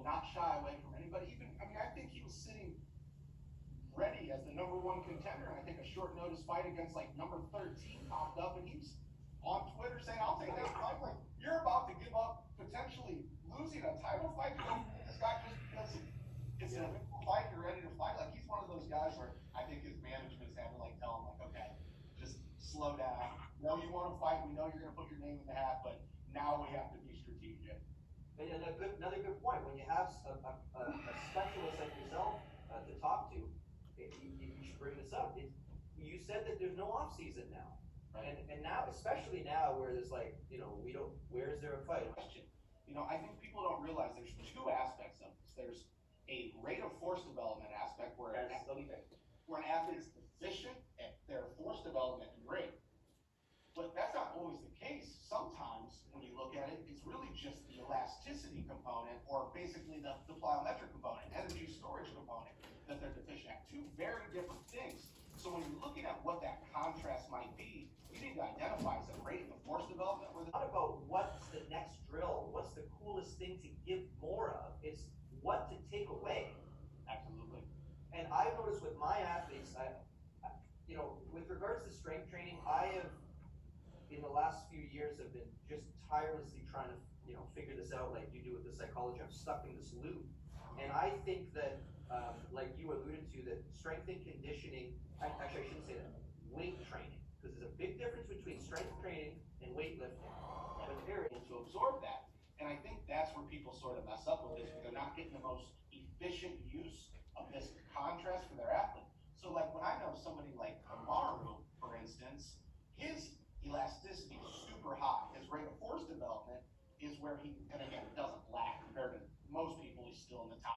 not shy away from anybody. Even, I mean, I think he was sitting ready as the #1 contender. And I think a short notice fight against like number 13 popped up, and he was on Twitter saying, "I'll take that fight." Like, you're about to give up potentially losing a title fight to this guy just because it's an eventual fight, you're ready to fight. Like, he's one of those guys where I think his management's had to like tell him, like, okay, just slow down. We know you want to fight, we know you're gonna put your name in the hat, but now we have to be strategic. And another good point, when you have a specialist like yourself to talk to, you should bring this up. You said that there's no off season now. Right. And now, especially now where there's like, where is there a fight? I think people don't realize there's two aspects of this. There's a rate of force development aspect where an athlete is efficient at their force development and rate. But that's not always the case. Sometimes when you look at it, it's really just the elasticity component, or basically the plyometric component, energy storage component that they're deficient at. Two very different things. So when you're looking at what that contrast might be, you need to identify is it rate of force development or Not about what's the next drill, what's the coolest thing to give more of, it's what to take away. Absolutely. And I've noticed with my athletes, with regards to strength training, I have, in the last few years, have been just tirelessly trying to, figure this out like you do with the psychology. I'm stuck in this loop. And I think that, like you alluded to, that strength and conditioning, actually I shouldn't say that, weight training, because there's a big difference between strength training and weightlifting. But they're able to absorb that. And I think that's where people sort of mess up with this, because they're not getting the most efficient use of this contrast for their athlete. So like when I know somebody like Amaru, for instance, his elasticity is super high. His rate of force development is where he, and again, it doesn't lag compared to most people. He's still in the top